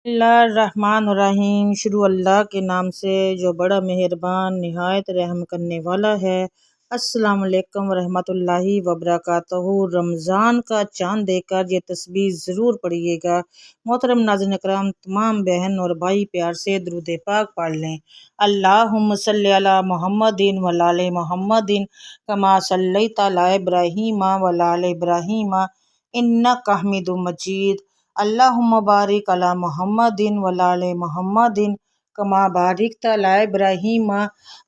اللہ الرحمن الرحیم۔ شروع اللہ کے نام سے جو بڑا مہربان نہایت رحم کرنے والا ہے۔ السلام علیکم ورحمۃ اللہ وبرکاتہ۔ رمضان کا چاند دیکھ کر یہ تسبیح ضرور پڑھیے گا۔ محترم ناظرین اکرام، تمام بہن اور بھائی پیار سے درود پاک پڑھ لیں۔ اللہم صلی علی محمد وعلی آل محمد کما صلیت علی ابراہیم وعلی آل ابراہیم انک حمید مجید۔ اللہم بارک علی محمد وعلی آل محمد کما بارکت علی ابراہیم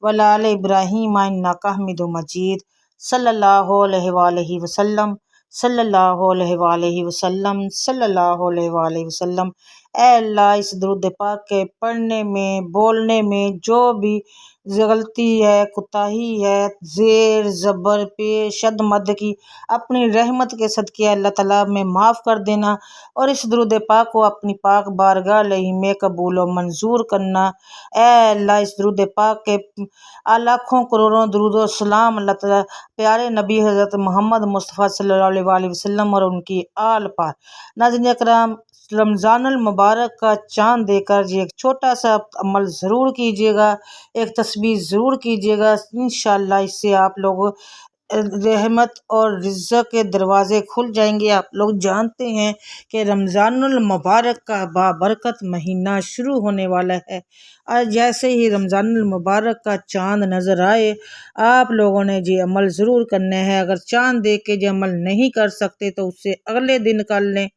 وعلی آل ابراہیم انک حمید مجید۔ صلی اللہ علیہ وآلہ وسلم، صلی اللہ علیہ وآلہ وسلم، صلی اللہ علیہ وآلہ وسلم۔ اے اللہ، اس درود پاک کے پڑھنے میں، بولنے میں جو بھی غلطی ہے، کوتاہی ہے، زیر زبر پیش شد مد کی، اپنی رحمت کے صدقے اللہ تعالیٰ میں معاف کر دینا، اور اس درود پاک کو اپنی پاک بارگاہ میں قبول و منظور کرنا۔ اے اللہ، اس درود پاک کے لاکھوں کروڑوں درود و سلام اللہ تعالیٰ پیارے نبی حضرت محمد مصطفیٰ صلی اللہ علیہ وآلہ وسلم اور ان کی آل پر۔ ناظرین اکرام، رمضان المبارک کا چاند دیکھ کر ایک چھوٹا سا عمل ضرور کیجیے گا، ایک تسبیح ضرور کیجیے گا۔ انشاءاللہ اس سے آپ لوگ رحمت اور رزق کے دروازے کھل جائیں گے۔ آپ لوگ جانتے ہیں کہ رمضان المبارک کا بابرکت مہینہ شروع ہونے والا ہے، اور جیسے ہی رمضان المبارک کا چاند نظر آئے، آپ لوگوں نے یہ عمل ضرور کرنا ہے۔ اگر چاند دیکھ کے یہ عمل نہیں کر سکتے تو اس سے اگلے دن کر لیں۔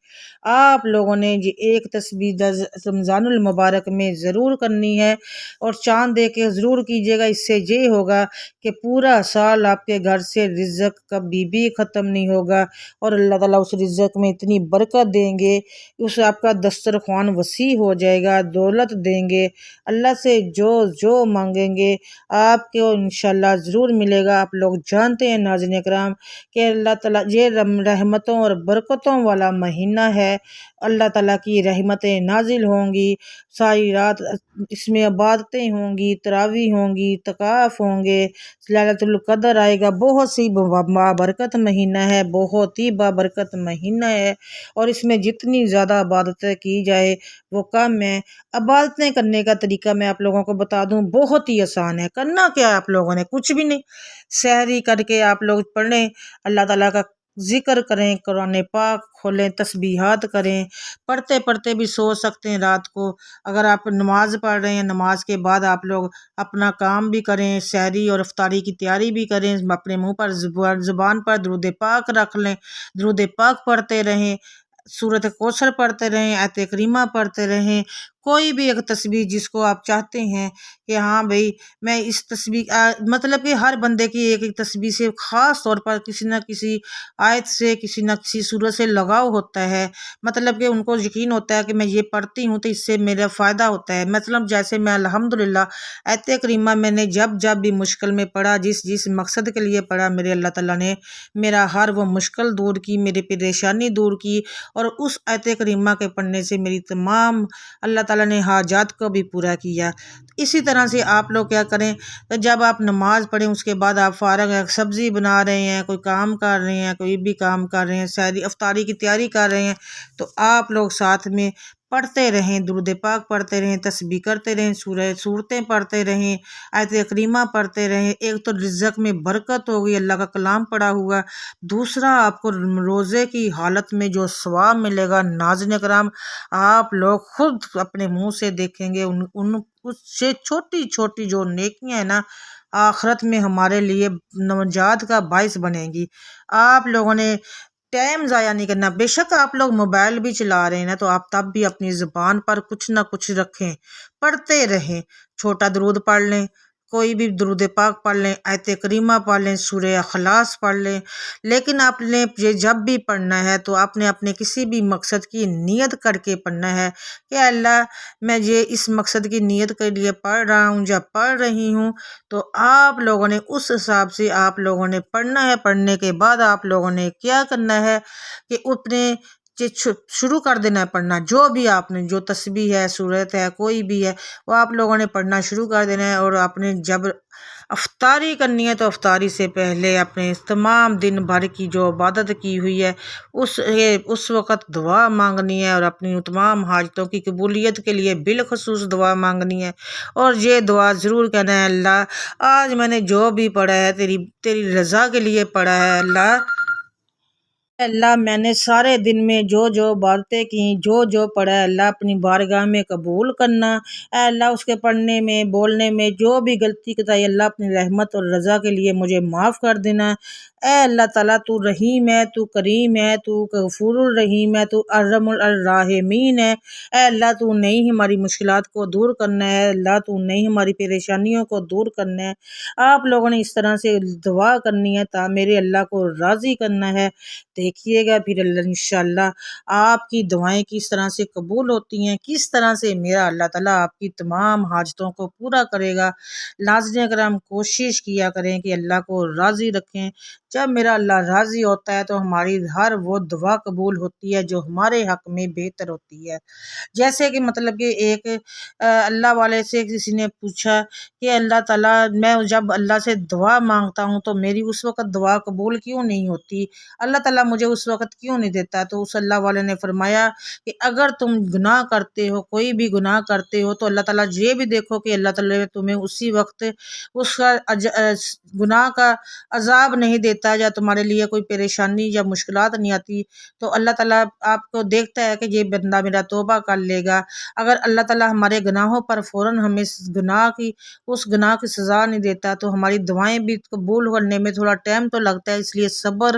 آپ لوگوں نے یہ ایک تسبیح رمضان المبارک میں ضرور کرنی ہے، اور چاند دیکھ کے ضرور کیجیے گا۔ اس سے یہ ہوگا کہ پورا سال آپ کے گھر سے رزق کبھی بھی ختم نہیں ہوگا، اور اللہ تعالیٰ اس رزق میں اتنی برکت دیں گے، اس آپ کا دسترخوان وسیع ہو جائے گا، دولت دیں گے۔ اللہ سے جو مانگیں گے آپ کو انشاءاللہ ضرور ملے گا۔ آپ لوگ جانتے ہیں ناظرین اکرام کہ اللہ تعالیٰ یہ رحمتوں اور برکتوں والا مہینہ ہے۔ اللہ تعالیٰ کی رحمتیں نازل ہوں گی، ساری رات اس میں عبادتیں ہوں گی، تراویح ہوں گی، اعتکاف ہوں گے، لیلۃ القدر آئے گا۔ بہت سی بابرکت مہینہ ہے، بہت ہی بابرکت مہینہ ہے، اور اس میں جتنی زیادہ عبادتیں کی جائے وہ کم ہے۔ عبادتیں کرنے کا طریقہ میں آپ لوگوں کو بتا دوں، بہت ہی آسان ہے۔ کرنا کیا ہے آپ لوگوں نے؟ کچھ بھی نہیں، سحری کر کے آپ لوگ پڑھیں، اللہ تعالیٰ کا ذکر کریں، قرآن پاک کھولیں، تسبیحات کریں، پڑھتے پڑھتے بھی سو سکتے ہیں رات کو۔ اگر آپ نماز پڑھ رہے ہیں، نماز کے بعد آپ لوگ اپنا کام بھی کریں، سحری اور افطاری کی تیاری بھی کریں، اپنے منہ پر زبان پر درود پاک رکھ لیں، درود پاک پڑھتے رہیں، سورۃ کوثر پڑھتے رہیں، آیت کریمہ پڑھتے رہیں، کوئی بھی ایک تسبیح جس کو آپ چاہتے ہیں کہ ہاں بھئی میں اس تسبیح مطلب کہ ہر بندے کی ایک ایک تسبیح سے خاص طور پر کسی نہ کسی آیت سے، کسی نہ کسی سورت سے لگاؤ ہوتا ہے، مطلب کہ ان کو یقین ہوتا ہے کہ میں یہ پڑھتی ہوں تو اس سے میرا فائدہ ہوتا ہے۔ مطلب جیسے میں الحمدللہ آیت کریمہ میں نے جب بھی مشکل میں پڑھا، جس مقصد کے لیے پڑھا، میرے اللہ تعالیٰ نے میرا ہر وہ مشکل دور کی، میری پریشانی دور کی، اور اس آیت کریمہ کے پڑھنے سے میری تمام اللہ تعالیٰ نے حاجات کو بھی پورا کیا۔ اسی طرح سے آپ لوگ کیا کریں کہ جب آپ نماز پڑھیں اس کے بعد آپ فارغ ہیں، سبزی بنا رہے ہیں، کوئی کام کر رہے ہیں، کوئی بھی کام کر رہے ہیں، سحری افطاری کی تیاری کر رہے ہیں، تو آپ لوگ ساتھ میں پڑھتے رہیں، درود پاک پڑھتے رہیں، تسبیح کرتے رہیں، سورتیں پڑھتے رہیں، آیت کریمہ پڑھتے رہیں۔ ایک تو رزق میں برکت ہوگی، اللہ کا کلام پڑھا ہوا، دوسرا آپ کو روزے کی حالت میں جو ثواب ملے گا، ناظرین کرام آپ لوگ خود اپنے منہ سے دیکھیں گے۔ اس سے چھوٹی چھوٹی جو نیکیاں ہیں نا، آخرت میں ہمارے لیے نجات کا باعث بنے گی۔ آپ لوگوں نے ٹائم ضائع نہیں کرنا۔ بے شک آپ لوگ موبائل بھی چلا رہے ہیں نا، تو آپ تب بھی اپنی زبان پر کچھ نہ کچھ رکھیں، پڑھتے رہیں، چھوٹا درود پڑھ لیں، کوئی بھی درود پاک پڑھ لیں، آیت کریمہ پڑھ لیں، سورہ اخلاص پڑھ لیں، لیکن آپ نے یہ جب بھی پڑھنا ہے تو آپ نے اپنے کسی بھی مقصد کی نیت کر کے پڑھنا ہے کہ اللہ میں یہ اس مقصد کی نیت کے لیے پڑھ رہا ہوں، جب پڑھ رہی ہوں، تو آپ لوگوں نے اس حساب سے آپ لوگوں نے پڑھنا ہے۔ پڑھنے کے بعد آپ لوگوں نے کیا کرنا ہے کہ اپنے شروع کر دینا ہے پڑھنا، جو بھی آپ نے جو تسبیح ہے، سورت ہے، کوئی بھی ہے، وہ آپ لوگوں نے پڑھنا شروع کر دینا ہے، اور آپ نے جب افطاری کرنی ہے تو افطاری سے پہلے اپنے تمام دن بھر کی جو عبادت کی ہوئی ہے اس وقت دعا مانگنی ہے، اور اپنی تمام حاجتوں کی قبولیت کے لیے بالخصوص دعا مانگنی ہے، اور یہ دعا ضرور کہنا ہے: اللہ آج میں نے جو بھی پڑھا ہے تیری رضا کے لیے پڑھا ہے، اللہ اے اللہ میں نے سارے دن میں جو جو باتیں کی، جو جو پڑھا ہے اللہ اپنی بارگاہ میں قبول کرنا۔ اے اللہ اس کے پڑھنے میں بولنے میں جو بھی غلطی کتائی اللہ اپنی رحمت اور رضا کے لیے مجھے معاف کر دینا۔ اے اللہ تعالیٰ تو رحیم ہے، تو کریم ہے، تو غفور الرحیم ہے، تو ارحم الراحمین ہے۔ اے اللہ تو نہیں ہماری مشکلات کو دور کرنا ہے، اللہ تو نہیں ہماری پریشانیوں کو دور کرنا ہے۔ آپ لوگوں نے اس طرح سے دعا کرنی ہے تا میرے اللہ کو راضی کرنا ہے۔ دیکھیے گا پھر اللہ انشاءاللہ آپ کی دعائیں کس طرح سے قبول ہوتی ہیں، کس طرح سے میرا اللہ تعالیٰ آپ کی تمام حاجتوں کو پورا کرے گا۔ ناظرین اکرام کوشش کیا کریں کہ اللہ کو راضی رکھیں۔ جب میرا اللہ راضی ہوتا ہے تو ہماری ہر وہ دعا قبول ہوتی ہے جو ہمارے حق میں بہتر ہوتی ہے۔ جیسے کہ مطلب کہ ایک اللہ والے سے کسی نے پوچھا کہ اللہ تعالیٰ میں جب اللہ سے دعا مانگتا ہوں تو میری اس وقت دعا قبول کیوں نہیں ہوتی، اللہ تعالیٰ مجھے اس وقت کیوں نہیں دیتا؟ تو اس اللہ والے نے فرمایا کہ اگر تم گناہ کرتے ہو، کوئی بھی گناہ کرتے ہو، تو اللہ تعالیٰ یہ بھی دیکھو کہ اللہ تعالیٰ تمہیں اسی وقت اس کا گناہ کا عذاب نہیں دیتا، یا تمہارے لیے کوئی پریشانی یا مشکلات نہیں آتی، تو اللہ تعالیٰ آپ کو دیکھتا ہے کہ یہ بندہ میرا توبہ کر لے گا۔ اگر اللہ تعالیٰ ہمارے گناہوں پر فوراً ہمیں اس گناہ کی سزا نہیں دیتا تو ہماری دعائیں بھی قبول کرنے میں تھوڑا ٹائم تو لگتا ہے، اس لیے صبر،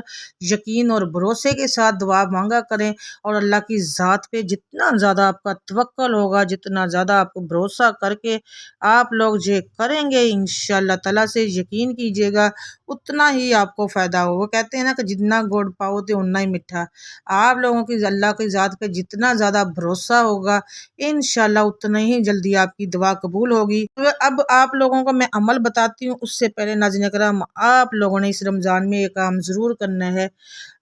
یقین اور بھروسے کے ساتھ دعا مانگا کریں، اور اللہ کی ذات پہ جتنا زیادہ آپ کا توکل ہوگا، جتنا زیادہ آپ کو بھروسہ کر کے آپ لوگ یہ کریں گے، انشاءاللہ تعالیٰ سے یقین کیجیے گا اتنا ہی آپ کو فائدہ ہوگا۔ وہ کہتے ہیں نا کہ جتنا گڑ پاؤ تو اتنا ہی میٹھا۔ آپ لوگوں کی اللہ کی ذات پہ جتنا زیادہ بھروسہ ہوگا انشاءاللہ اتنا ہی جلدی آپ کی دعا قبول ہوگی۔ اب آپ لوگوں کو میں عمل بتاتی ہوں، اس سے پہلے ناظرین کرام آپ لوگوں نے اس رمضان میں یہ کام ضرور کرنا ہے۔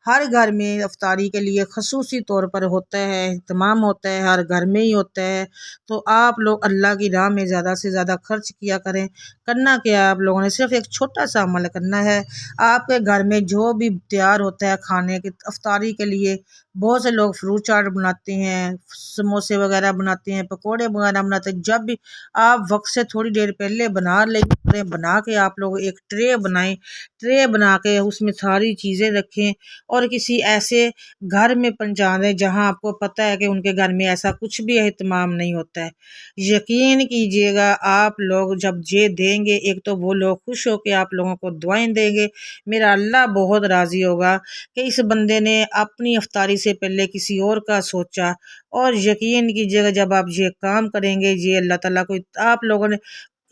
ہر گھر میں افطاری کے لیے خصوصی طور پر ہوتا ہے، اہتمام ہوتا ہے، ہر گھر میں ہی ہوتا ہے، تو آپ لوگ اللہ کی راہ میں زیادہ سے زیادہ خرچ کیا کریں۔ کرنا کیا ہے، آپ لوگوں نے صرف ایک چھوٹا سا عمل کرنا ہے۔ آپ کے گھر میں جو بھی تیار ہوتا ہے کھانے کی افطاری کے لیے، بہت سے لوگ فروٹ چاٹ بناتے ہیں، سموسے وغیرہ بناتے ہیں، پکوڑے وغیرہ بناتے ہیں، جب بھی آپ وقت سے تھوڑی دیر پہلے بنا لیں، بنا کے آپ لوگ ایک ٹرے بنائیں، ٹرے بنا کے اس میں ساری چیزیں رکھیں، اور کسی ایسے گھر میں پہنچا دیں جہاں آپ کو پتہ ہے کہ ان کے گھر میں ایسا کچھ بھی اہتمام نہیں ہوتا ہے۔ یقین کیجئے گا آپ لوگ جب یہ دیں گے، ایک تو وہ لوگ خوش ہو کے آپ لوگوں کو دعائیں دیں گے، میرا اللہ بہت راضی ہوگا کہ اس بندے نے اپنی افطاری سے پہلے کسی اور کا سوچا۔ اور یقین کیجئے گا جب آپ یہ کام کریں گے، یہ اللہ تعالیٰ کو آپ لوگوں نے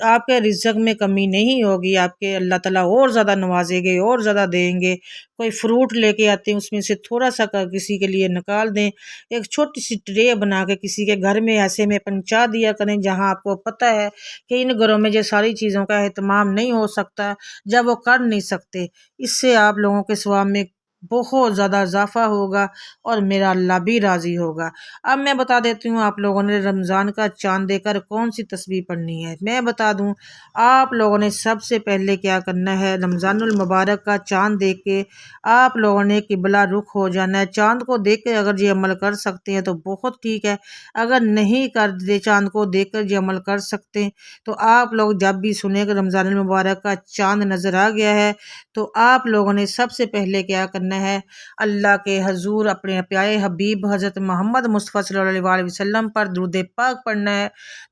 آپ کے رزق میں کمی نہیں ہوگی، آپ کے اللہ تعالیٰ اور زیادہ نوازیں گے، اور زیادہ دیں گے۔ کوئی فروٹ لے کے آتے ہیں، اس میں سے تھوڑا سا کسی کے لیے نکال دیں، ایک چھوٹی سی ٹرے بنا کے کسی کے گھر میں ایسے میں پہنچا دیا کریں جہاں آپ کو پتہ ہے کہ ان گھروں میں یہ ساری چیزوں کا اہتمام نہیں ہو سکتا، جب وہ کر نہیں سکتے۔ اس سے آپ لوگوں کے ثواب میں بہت زیادہ اضافہ ہوگا، اور میرا اللہ بھی راضی ہوگا۔ اب میں بتا دیتی ہوں آپ لوگوں نے رمضان کا چاند دے کر کون سی تسبیح پڑھنی ہے۔ میں بتا دوں آپ لوگوں نے سب سے پہلے کیا کرنا ہے، رمضان المبارک کا چاند دیکھ کے آپ لوگوں نے قبلہ رخ ہو جانا ہے۔ چاند کو دیکھ کے اگر یہ عمل کر سکتے ہیں تو بہت ٹھیک ہے، اگر نہیں کرتے چاند کو دیکھ کر یہ عمل کر سکتے ہیں تو آپ لوگ جب بھی سنیں کہ رمضان المبارک کا چاند نظر آ گیا ہے تو آپ لوگوں نے سب سے پہلے کیا کرنا ہے، اللہ کے حضور اپنے پیارے حبیب حضرت محمد مصطفیٰ صلی اللہ علیہ وسلم پر درود پاک پڑھنا ہے،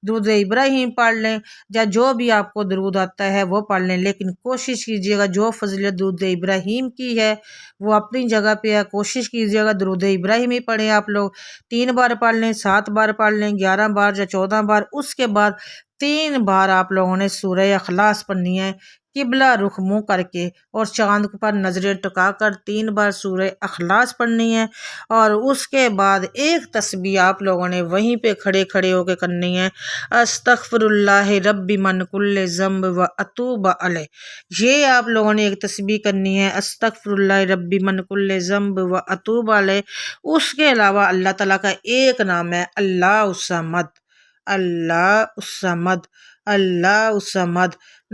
درود ابراہیم پڑھ لیں، یا جو بھی آپ کو درود آتا ہے وہ پڑھ لیں، لیکن کوشش کیجیے گا جو فضیلت درود ابراہیم کی ہے وہ اپنی جگہ پہ ہے، کوشش کیجیے گا درود ابراہیم ہی پڑھیں۔ آپ لوگ 3 بار پڑھ لیں، 7 بار پڑھ لیں، 11 بار یا 14 بار، اس کے بعد 3 بار آپ لوگوں نے سورہ اخلاص پڑھنی ہے، قبلہ رخ منہ کر کے، اور چاند پر نظریں ٹکا کر 3 بار سورہ اخلاص پڑھنی ہے، اور اس کے بعد ایک تسبیح آپ لوگوں نے وہیں پہ کھڑے کھڑے ہو کے کرنی ہے، استغفر اللہ رب من کل ذنب و اتوب علیہ۔ یہ آپ لوگوں نے ایک تسبیح کرنی ہے، استغفر اللہ رب من کل ذنب و اتوب علیہ۔ اس کے علاوہ اللہ تعالیٰ کا ایک نام ہے اللہ الصمد، اللہ الصمد، اللہ الصمد۔